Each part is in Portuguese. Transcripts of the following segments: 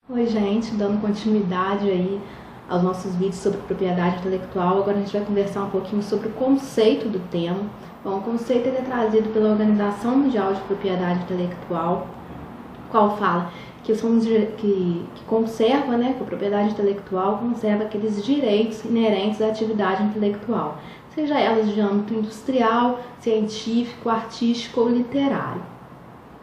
Oi, gente, dando continuidade aí aos nossos vídeos sobre propriedade intelectual. Agora a gente vai conversar um pouquinho sobre o conceito do tema. Bom, o conceito ele é trazido pela Organização Mundial de Propriedade Intelectual, qual fala que conserva, que a propriedade intelectual conserva aqueles direitos inerentes à atividade intelectual, seja elas de âmbito industrial, científico, artístico ou literário.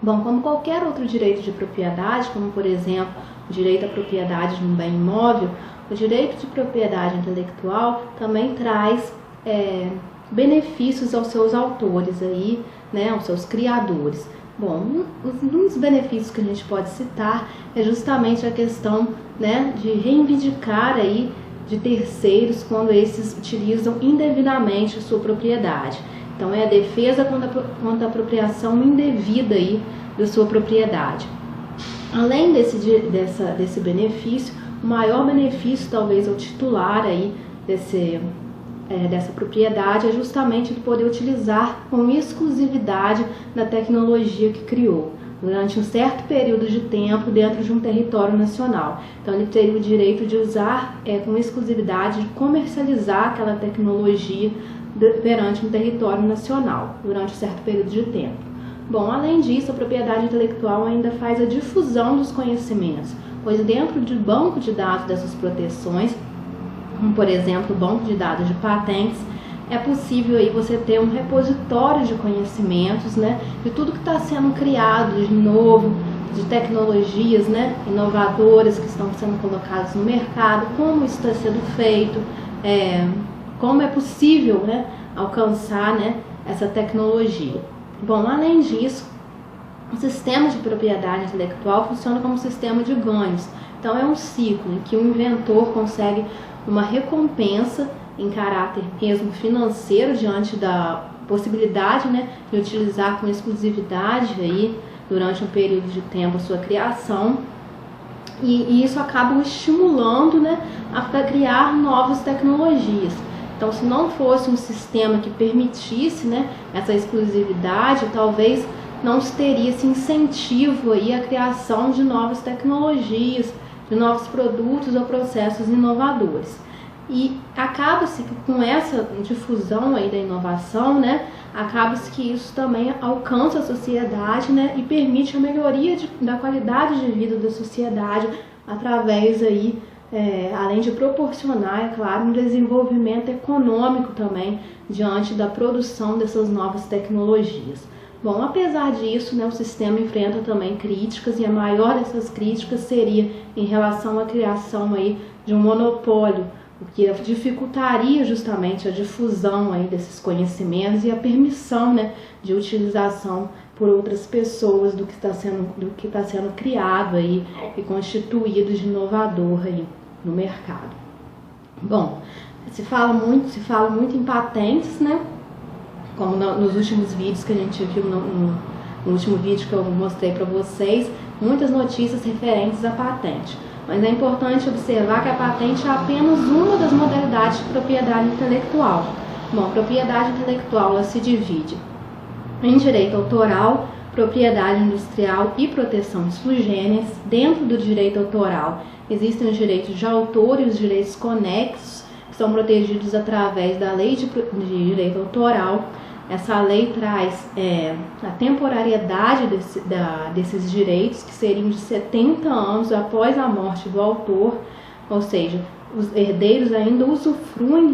Bom, como qualquer outro direito de propriedade, como por exemplo o direito à propriedade de um bem imóvel, o direito de propriedade intelectual também traz benefícios aos seus autores, aí, aos seus criadores. Bom, um dos benefícios que a gente pode citar é justamente a questão de reivindicar aí de terceiros quando esses utilizam indevidamente a sua propriedade. Então é a defesa contra a apropriação indevida aí da sua propriedade. Além desse benefício, o maior benefício talvez ao titular aí dessa propriedade é justamente de poder utilizar com exclusividade da tecnologia que criou durante um certo período de tempo dentro de um território nacional. Então ele teria o direito de usar com exclusividade, de comercializar aquela tecnologia perante um território nacional durante um certo período de tempo. Bom, além disso, a propriedade intelectual ainda faz a difusão dos conhecimentos, pois dentro do banco de dados dessas proteções, como por exemplo o banco de dados de patentes, é possível aí você ter um repositório de conhecimentos, de tudo que está sendo criado de novo, de tecnologias, inovadoras que estão sendo colocadas no mercado, como isso está sendo feito, como é possível, alcançar, essa tecnologia. Bom, além disso, o sistema de propriedade intelectual funciona como um sistema de ganhos. Então é um ciclo em que o inventor consegue uma recompensa em caráter mesmo financeiro diante da possibilidade de utilizar com exclusividade aí, durante um período de tempo a sua criação, e isso acaba o estimulando a criar novas tecnologias. Então, se não fosse um sistema que permitisse essa exclusividade, talvez não se teria esse incentivo aí à criação de novas tecnologias, de novos produtos ou processos inovadores. E acaba-se que com essa difusão aí da inovação, acaba-se que isso também alcança a sociedade, e permite a melhoria da qualidade de vida da sociedade através aí, além de proporcionar, é claro, um desenvolvimento econômico também diante da produção dessas novas tecnologias. Bom, apesar disso, o sistema enfrenta também críticas, e a maior dessas críticas seria em relação à criação aí de um monopólio, o que dificultaria justamente a difusão aí desses conhecimentos e a permissão de utilização por outras pessoas do que está sendo criado aí e constituído de inovador aí no mercado. Bom, se fala muito em patentes, como nos últimos vídeos que a gente viu, no último vídeo que eu mostrei para vocês, muitas notícias referentes à patente. Mas é importante observar que a patente é apenas uma das modalidades de propriedade intelectual. Bom, propriedade intelectual ela se divide em direito autoral, propriedade industrial e proteção sui generis. Dentro do direito autoral existem os direitos de autor e os direitos conexos, que são protegidos através da lei de direito autoral. Essa lei traz a temporariedade desses direitos, que seriam de 70 anos após a morte do autor, ou seja, os herdeiros ainda usufruem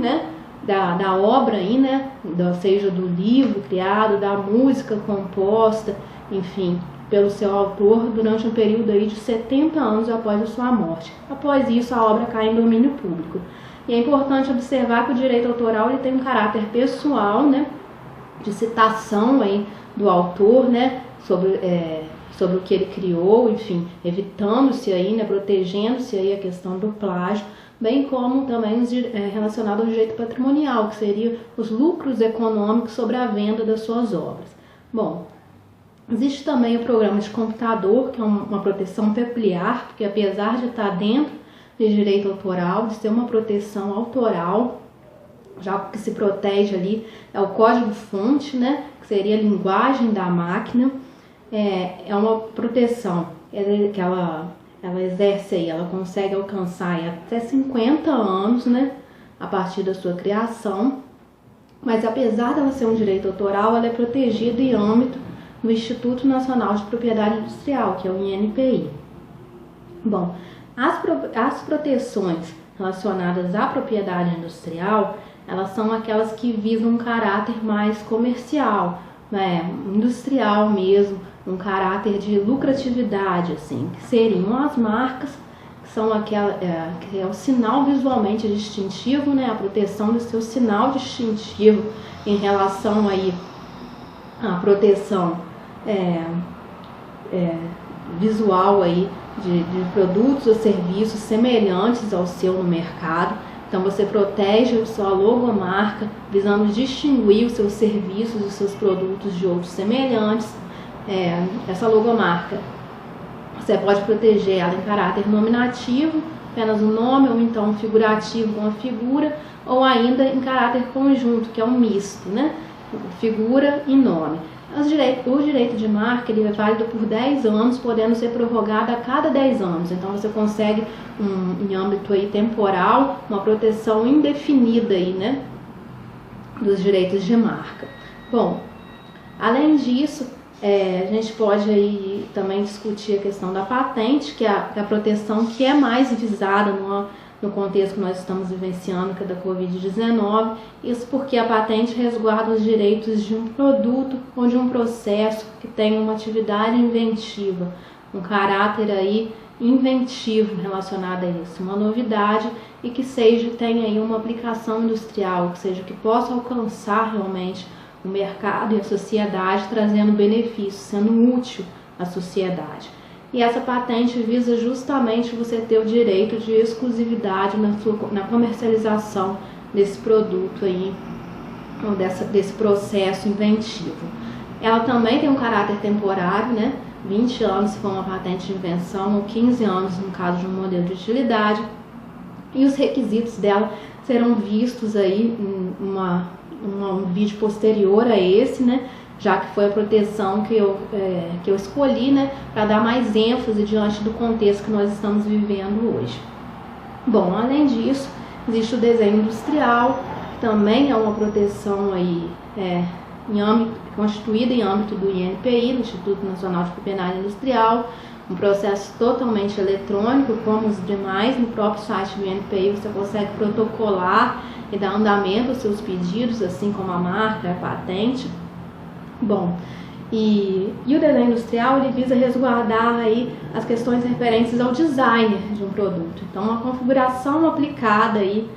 da obra, aí, seja do livro criado, da música composta, enfim, pelo seu autor durante um período aí de 70 anos após a sua morte. Após isso, a obra cai em domínio público. E é importante observar que o direito autoral ele tem um caráter pessoal, de citação aí do autor, sobre o que ele criou, enfim, evitando-se aí, protegendo-se aí a questão do plágio, bem como também relacionado ao direito patrimonial, que seria os lucros econômicos sobre a venda das suas obras. Bom, existe também o programa de computador, que é uma proteção peculiar, porque apesar de estar dentro de direito autoral, de ser uma proteção autoral, já que se protege ali é o código-fonte, que seria a linguagem da máquina, é uma proteção que ela ela exerce aí, ela consegue alcançar aí até 50 anos, né, a partir da sua criação, mas apesar dela ser um direito autoral, ela é protegida em âmbito do Instituto Nacional de Propriedade Industrial, que é o INPI. Bom, as proteções relacionadas à propriedade industrial, elas são aquelas que visam um caráter mais comercial, né, industrial mesmo, um caráter de lucratividade, assim, que seriam as marcas, que são aquela que é o sinal visualmente distintivo, né, a proteção do seu sinal distintivo em relação aí à proteção visual aí de produtos ou serviços semelhantes ao seu no mercado. Então você protege a sua logomarca visando distinguir os seus serviços e os seus produtos de outros semelhantes. Essa logomarca você pode proteger ela em caráter nominativo, apenas um nome, ou então figurativo com a figura, ou ainda em caráter conjunto, que é um misto, né? Figura e nome. O direito de marca ele é válido por 10 anos, podendo ser prorrogado a cada 10 anos. Então você consegue, em âmbito aí temporal, uma proteção indefinida aí, né, dos direitos de marca. Bom, além disso, a gente pode aí também discutir a questão da patente, que é a proteção que é mais visada no contexto que nós estamos vivenciando, que é da Covid-19, isso porque a patente resguarda os direitos de um produto ou de um processo que tenha uma atividade inventiva, um caráter aí inventivo relacionado a isso, uma novidade e que tenha aí uma aplicação industrial, que possa alcançar realmente o mercado e a sociedade, trazendo benefícios, sendo útil à sociedade. E essa patente visa justamente você ter o direito de exclusividade na comercialização desse produto aí, ou desse processo inventivo. Ela também tem um caráter temporário, né? 20 anos se for uma patente de invenção, ou 15 anos no caso de um modelo de utilidade. E os requisitos dela serão vistos aí em um vídeo posterior a esse, né? Já que foi a proteção que eu escolhi, né, para dar mais ênfase diante do contexto que nós estamos vivendo hoje. Bom, além disso, existe o desenho industrial, que também é uma proteção aí, constituída em âmbito do INPI, do Instituto Nacional de Propriedade Industrial, um processo totalmente eletrônico, como os demais. No próprio site do INPI você consegue protocolar e dar andamento aos seus pedidos, assim como a marca, a patente. Bom, e o desenho industrial ele visa resguardar aí as questões referentes ao design de um produto. Então, uma configuração aplicada aí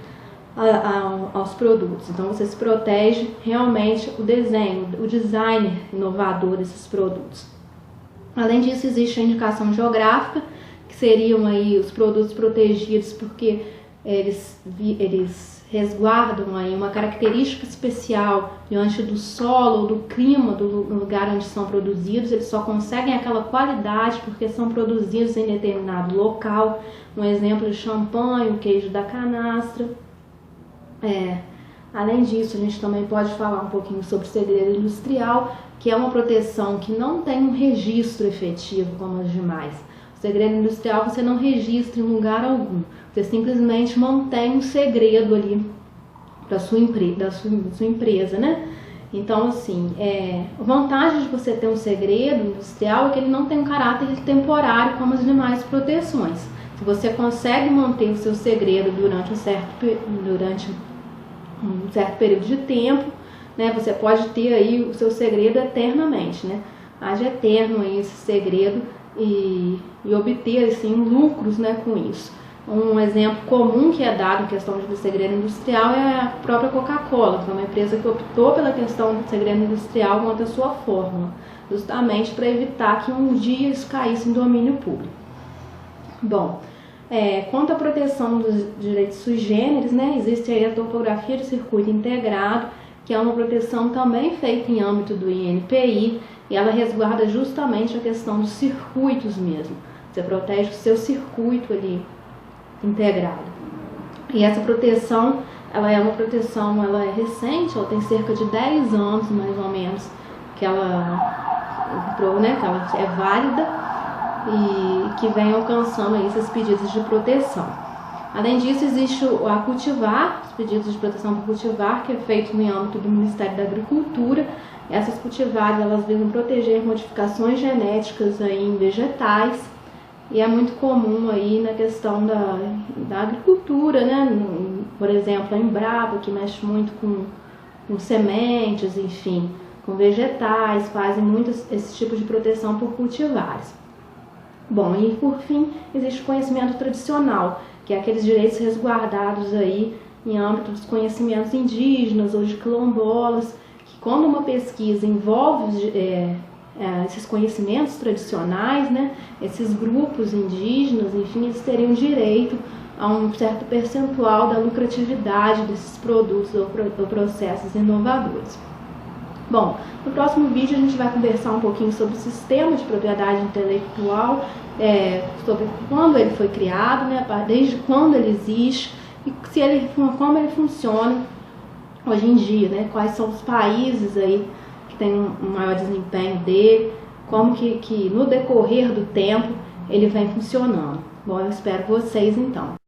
aos produtos. Então, você se protege realmente o desenho, o design inovador desses produtos. Além disso, existe a indicação geográfica, que seriam aí os produtos protegidos porque eles resguardam aí uma característica especial diante do solo ou do clima do lugar onde são produzidos. Eles só conseguem aquela qualidade porque são produzidos em determinado local. Um exemplo de champanhe, o queijo da canastra. Além disso, a gente também pode falar um pouquinho sobre o segredo industrial, que é uma proteção que não tem um registro efetivo como as demais. O segredo industrial você não registra em lugar algum. Você simplesmente mantém um segredo ali da sua empresa, né? Então, assim, a vantagem de você ter um segredo industrial é que ele não tem um caráter temporário como as demais proteções. Se você consegue manter o seu segredo durante um certo período de tempo, né? Você pode ter aí o seu segredo eternamente, né? Haja eterno aí esse segredo e obter, assim, lucros, né, com isso. Um exemplo comum que é dado em questão de segredo industrial é a própria Coca-Cola, que é uma empresa que optou pela questão do segredo industrial quanto à sua fórmula, justamente para evitar que um dia isso caísse em domínio público. Bom, quanto à proteção dos direitos sui generis, né, existe aí a topografia de circuito integrado, que é uma proteção também feita em âmbito do INPI, e ela resguarda justamente a questão dos circuitos mesmo. Você protege o seu circuito ali integrado. E essa proteção, ela é recente, ela tem cerca de 10 anos mais ou menos que ela entrou, né, que ela é válida. e que vem alcançando aí esses pedidos de proteção. Além disso, existe a cultivar, os pedidos de proteção por cultivar, que é feito no âmbito do Ministério da Agricultura. Essas cultivares, elas visam proteger modificações genéticas aí em vegetais, e é muito comum aí na questão da agricultura, né? Por exemplo, a Embrapa, que mexe muito com sementes, enfim, com vegetais, fazem muito esse tipo de proteção por cultivares. Bom, e por fim, existe o conhecimento tradicional, que é aqueles direitos resguardados aí em âmbito dos conhecimentos indígenas ou de quilombolas, que quando uma pesquisa envolve esses conhecimentos tradicionais, né, esses grupos indígenas, enfim, eles teriam direito a um certo percentual da lucratividade desses produtos ou processos inovadores. Bom, no próximo vídeo a gente vai conversar um pouquinho sobre o sistema de propriedade intelectual, sobre quando ele foi criado, né, desde quando ele existe e como ele funciona hoje em dia, né, quais são os países aí que tem um maior desempenho dele, como que no decorrer do tempo ele vem funcionando. Bom, eu espero vocês então.